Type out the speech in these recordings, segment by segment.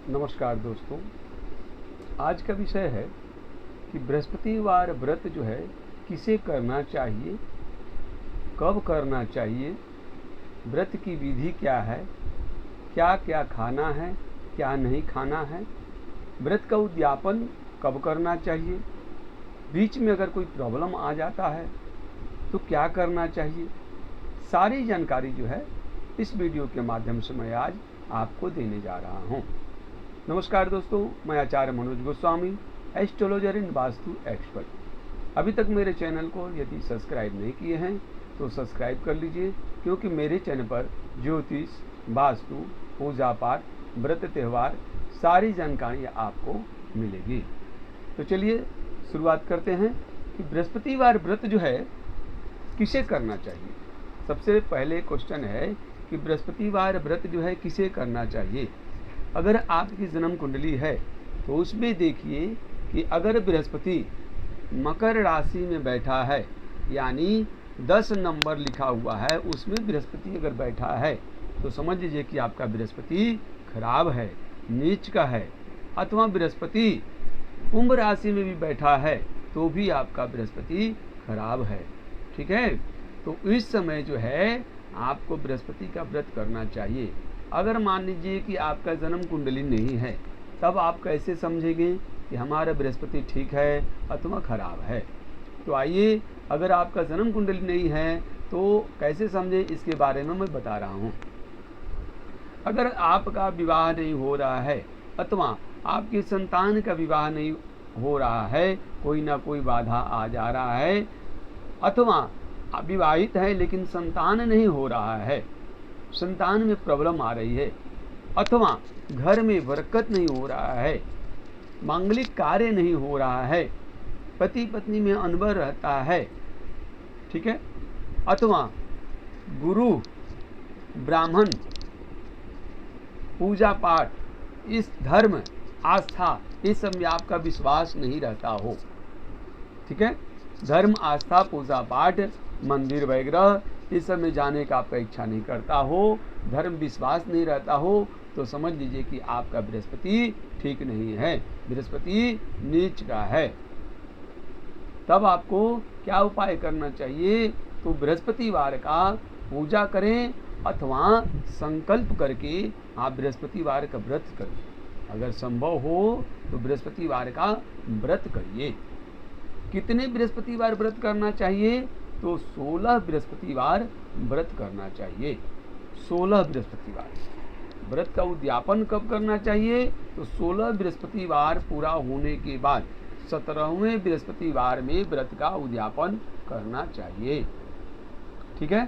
नमस्कार दोस्तों। आज का विषय है कि बृहस्पतिवार व्रत जो है किसे करना चाहिए, कब करना चाहिए, व्रत की विधि क्या है, क्या क्या खाना है, क्या नहीं खाना है, व्रत का उद्यापन कब करना चाहिए, बीच में अगर कोई प्रॉब्लम आ जाता है तो क्या करना चाहिए। सारी जानकारी जो है इस वीडियो के माध्यम से मैं आज आपको देने जा रहा हूँ। नमस्कार दोस्तों, मैं आचार्य मनोज गोस्वामी, एस्ट्रोलॉजर इन वास्तु एक्सपर्ट। अभी तक मेरे चैनल को यदि सब्सक्राइब नहीं किए हैं तो सब्सक्राइब कर लीजिए, क्योंकि मेरे चैनल पर ज्योतिष, वास्तु, पूजा पाठ, व्रत त्यौहार सारी जानकारी आपको मिलेगी। तो चलिए शुरुआत करते हैं कि बृहस्पतिवार व्रत जो है किसे करना चाहिए। सबसे पहले क्वेश्चन है कि बृहस्पतिवार व्रत जो है किसे करना चाहिए। अगर आपकी जन्म कुंडली है तो उसमें देखिए कि अगर बृहस्पति मकर राशि में बैठा है, यानी 10 नंबर लिखा हुआ है, उसमें बृहस्पति अगर बैठा है तो समझ लीजिए कि आपका बृहस्पति खराब है, नीच का है। अथवा बृहस्पति कुंभ राशि में भी बैठा है तो भी आपका बृहस्पति खराब है। ठीक है, तो इस समय जो है आपको बृहस्पति का व्रत करना चाहिए। अगर मान लीजिए कि आपका जन्म कुंडली नहीं है, तब आप कैसे समझेंगे कि हमारा बृहस्पति ठीक है अथवा खराब है। तो आइए, अगर आपका जन्म कुंडली नहीं है तो कैसे समझे, इसके बारे में मैं बता रहा हूँ। अगर आपका विवाह नहीं हो रहा है अथवा आपकी संतान का विवाह नहीं हो रहा है, कोई ना कोई बाधा आ जा रहा है, अथवा विवाहित है लेकिन संतान नहीं हो रहा है, संतान में प्रॉब्लम आ रही है, अथवा घर में बरकत नहीं हो रहा है, मांगलिक कार्य नहीं हो रहा है, पति पत्नी में अनबन रहता है, ठीक है, अथवा गुरु, ब्राह्मण, पूजा पाठ, इस धर्म, आस्था, इस सब में आपका विश्वास नहीं रहता हो। ठीक है, धर्म, आस्था, पूजा पाठ, मंदिर वगैरह इस सब में जाने का आपका इच्छा नहीं करता हो, धर्म विश्वास नहीं रहता हो, तो समझ लीजिए कि आपका बृहस्पति ठीक नहीं है, बृहस्पति नीच का है। तब आपको क्या उपाय करना चाहिए, तो बृहस्पतिवार का पूजा करें अथवा संकल्प करके आप बृहस्पतिवार का व्रत करें। अगर संभव हो तो बृहस्पतिवार का व्रत करिए। कितने बृहस्पतिवार व्रत करना चाहिए, तो 16 बृहस्पतिवार व्रत करना चाहिए। 16 बृहस्पतिवार व्रत का उद्यापन कब करना चाहिए, तो 16 बृहस्पतिवार पूरा होने के बाद 17वें बृहस्पतिवार में व्रत का उद्यापन करना चाहिए। ठीक है,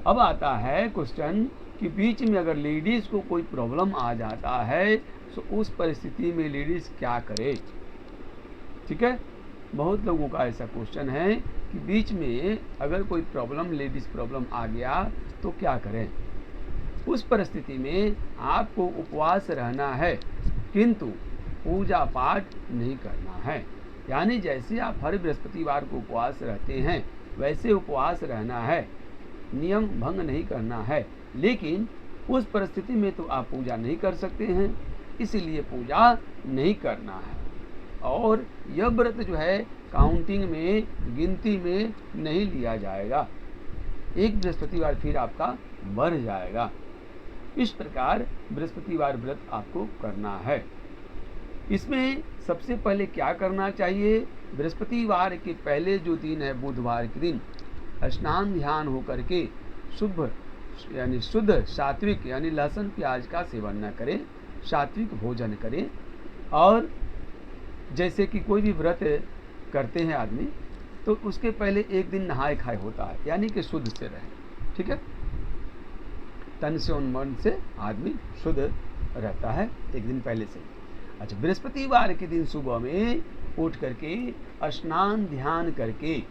अब आता है क्वेश्चन कि बीच में अगर लेडीज को कोई प्रॉब्लम आ जाता है तो उस परिस्थिति में लेडीज क्या करे। ठीक है, बहुत लोगों का ऐसा क्वेश्चन है कि बीच में अगर कोई प्रॉब्लम, लेडीज प्रॉब्लम आ गया तो क्या करें। उस परिस्थिति में आपको उपवास रहना है, किंतु पूजा पाठ नहीं करना है। यानी जैसे आप हर बृहस्पतिवार को उपवास रहते हैं वैसे उपवास रहना है, नियम भंग नहीं करना है। लेकिन उस परिस्थिति में तो आप पूजा नहीं कर सकते हैं, इसीलिए पूजा नहीं करना है। और यह व्रत जो है काउंटिंग में, गिनती में नहीं लिया जाएगा, एक बृहस्पतिवार फिर आपका बढ़ जाएगा। इस प्रकार बृहस्पतिवार व्रत आपको करना है। इसमें सबसे पहले क्या करना चाहिए, बृहस्पतिवार के पहले जो दिन है, बुधवार के दिन, स्नान ध्यान होकर के शुभ यानी शुद्ध सात्विक यानी लहसुन प्याज का सेवन न करें, सात्विक भोजन करें। और जैसे कि कोई भी व्रत करते हैं आदमी, तो उसके पहले एक दिन नहाए खाए होता है, यानी कि शुद्ध से रहे। ठीक है, तन से और मन से आदमी शुद्ध रहता है एक दिन पहले से। अच्छा, बृहस्पतिवार के दिन सुबह में उठ करके स्नान ध्यान करके,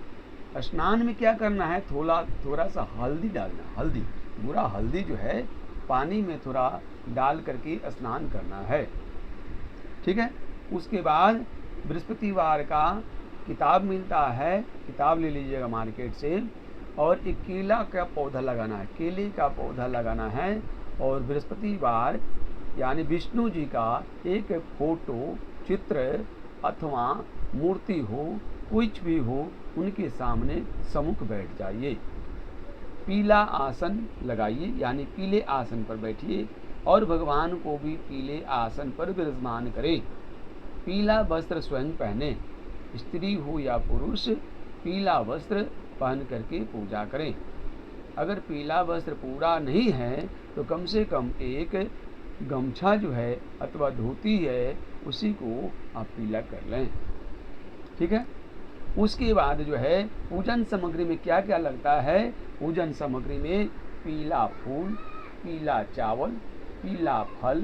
स्नान में क्या करना है, थोड़ा सा हल्दी डालना, हल्दी, पूरा हल्दी जो है पानी में थोड़ा डाल करके स्नान करना है। ठीक है, उसके बाद बृहस्पतिवार का किताब मिलता है, किताब ले लीजिएगा मार्केट से, और एक केला का पौधा लगाना है, केले का पौधा लगाना है। और बृहस्पतिवार यानी विष्णु जी का एक फोटो, चित्र अथवा मूर्ति हो, कुछ भी हो, उनके सामने सम्मुख बैठ जाइए। पीला आसन लगाइए, यानी पीले आसन पर बैठिए और भगवान को भी पीले आसन पर विराजमान करें। पीला वस्त्र स्वयं पहने, स्त्री हो या पुरुष पीला वस्त्र पहन करके पूजा करें। अगर पीला वस्त्र पूरा नहीं है तो कम से कम एक गमछा जो है अथवा धोती है उसी को आप पीला कर लें। ठीक है। उसके बाद जो है पूजन सामग्री में क्या क्या लगता है। पूजन सामग्री में पीला फूल, पीला चावल, पीला फल,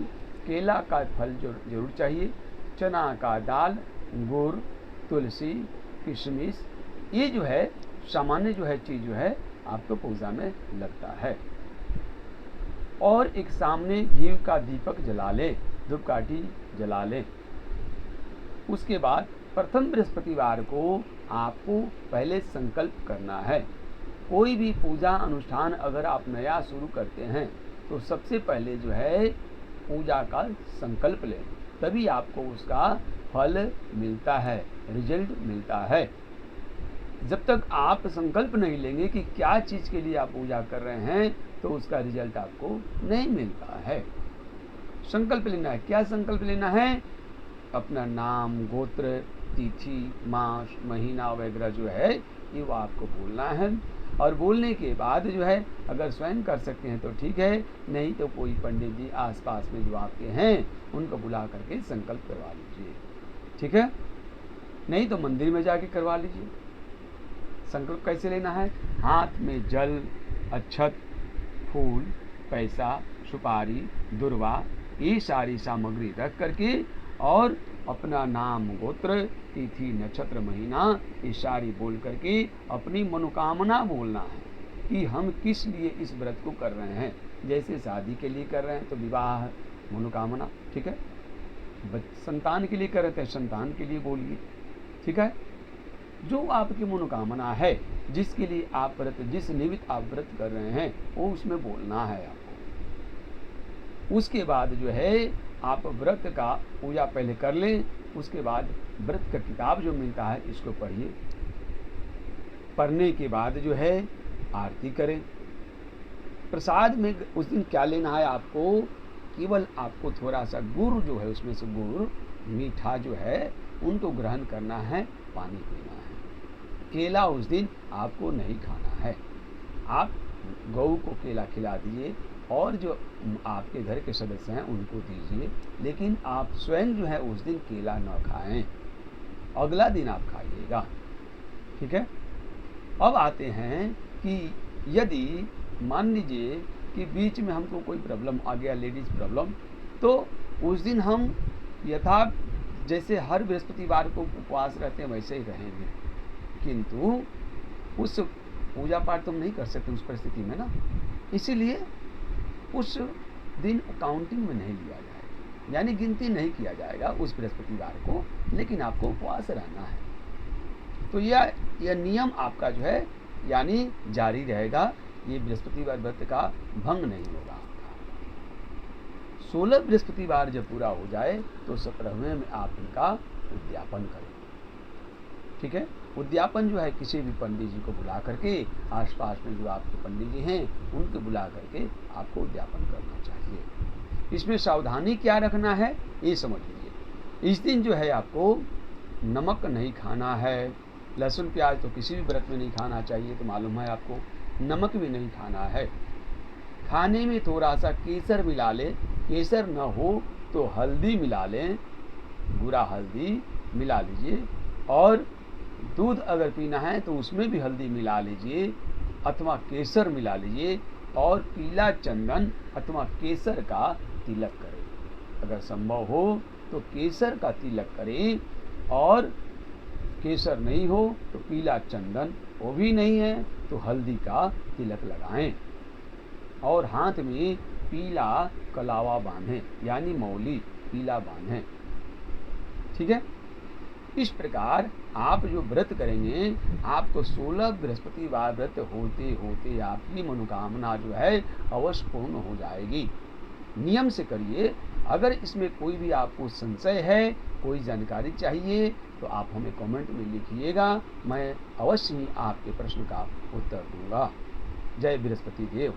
केला का फल जो जरूर चाहिए, चना का दाल, गुड़, तुलसी, किशमिश, ये जो है सामान्य जो है चीज़ जो है आपको पूजा में लगता है। और एक सामने घी का दीपक जला ले, धूपकाठी जला ले। उसके बाद प्रथम बृहस्पतिवार को आपको पहले संकल्प करना है। कोई भी पूजा अनुष्ठान अगर आप नया शुरू करते हैं तो सबसे पहले जो है पूजा का संकल्प लें, तभी आपको उसका फल मिलता है, रिजल्ट मिलता है। जब तक आप संकल्प नहीं लेंगे कि क्या चीज़ के लिए आप पूजा कर रहे हैं तो उसका रिजल्ट आपको नहीं मिलता है। संकल्प लेना है। क्या संकल्प लेना है? अपना नाम, गोत्र, तिथि, मास, महीना वगैरह जो है ये वो आपको बोलना है। और बोलने के बाद जो है अगर स्वयं कर सकते हैं तो ठीक है, नहीं तो कोई पंडित जी आसपास में जो आपके हैं उनको बुला करके संकल्प करवा लीजिए। ठीक है। नहीं तो मंदिर में जाके करवा लीजिए। संकल्प कैसे लेना है? हाथ में जल, अक्षत, फूल, पैसा, सुपारी, दुर्वा, ये सारी सामग्री रख करके और अपना नाम, गोत्र, तिथि, नक्षत्र, महीना ये सारी बोल करके अपनी मनोकामना बोलना है कि हम किस लिए इस व्रत को कर रहे हैं। जैसे शादी के लिए कर रहे हैं तो विवाह मनोकामना, ठीक है। संतान के लिए कर रहे थे, संतान के लिए बोलिए। ठीक है। जो आपकी मनोकामना है, जिसके लिए आप व्रत, जिस निमित्त आप व्रत कर रहे हैं वो उसमें बोलना है आपको। उसके बाद जो है आप व्रत का पूजा पहले कर लें। उसके बाद व्रत का किताब जो मिलता है इसको पढ़िए। पढ़ने के बाद जो है आरती करें। प्रसाद में उस दिन क्या लेना है आपको? केवल आपको थोड़ा सा गुड़ जो है उसमें से गुड़, मीठा जो है उनको ग्रहण करना है, पानी पीना है। केला उस दिन आपको नहीं खाना है। आप गऊ को केला खिला दीजिए और जो आपके घर के सदस्य हैं उनको दीजिए, लेकिन आप स्वयं जो है उस दिन केला न खाएं। अगला दिन आप खाइएगा। ठीक है। अब आते हैं कि यदि मान लीजिए कि बीच में हमको कोई प्रॉब्लम आ गया, लेडीज प्रॉब्लम, तो उस दिन हम यथा जैसे हर बृहस्पतिवार को उपवास रहते हैं वैसे ही रहेंगे, किंतु उस पूजा पाठ तो हम नहीं कर सकते उस परिस्थिति में ना, इसीलिए उस दिन काउंटिंग में नहीं लिया जाएगा, यानी गिनती नहीं किया जाएगा उस बृहस्पतिवार को, लेकिन आपको उपवास रहना है। तो यह नियम आपका जो है यानी जारी रहेगा। ये बृहस्पतिवार व्रत का भंग नहीं होगा आपका। 16 बृहस्पतिवार जब पूरा हो जाए तो 17वें में आप इनका उद्यापन करें। ठीक है। उद्यापन जो है किसी भी पंडित जी को बुला करके, आसपास में जो आपके पंडित जी हैं उनको बुला करके आपको उद्यापन करना चाहिए। इसमें सावधानी क्या रखना है ये समझ लीजिए। इस दिन जो है आपको नमक नहीं खाना है, लहसुन प्याज तो किसी भी व्रत में नहीं खाना चाहिए, तो मालूम है आपको। नमक भी नहीं खाना है। खाने में थोड़ा सा केसर मिला लें, केसर न हो तो हल्दी मिला लें, बुरा हल्दी मिला लीजिए। और दूध अगर पीना है तो उसमें भी हल्दी मिला लीजिए अथवा केसर मिला लीजिए। और पीला चंदन अथवा केसर का तिलक करें। अगर संभव हो तो केसर का तिलक करें, और केसर नहीं हो तो पीला चंदन, वो भी नहीं है तो हल्दी का तिलक लगाएं। और हाथ में पीला कलावा बांधें, यानी मौली पीला बांधें। ठीक है। इस प्रकार आप जो व्रत करेंगे, आपको 16 बृहस्पतिवार व्रत होते होते आपकी मनोकामना जो है अवश्य पूर्ण हो जाएगी। नियम से करिए, अगर इसमें कोई भी आपको संशय है, कोई जानकारी चाहिए, तो आप हमें कमेंट में लिखिएगा, मैं अवश्य ही आपके प्रश्न का उत्तर दूंगा। जय बृहस्पति देव।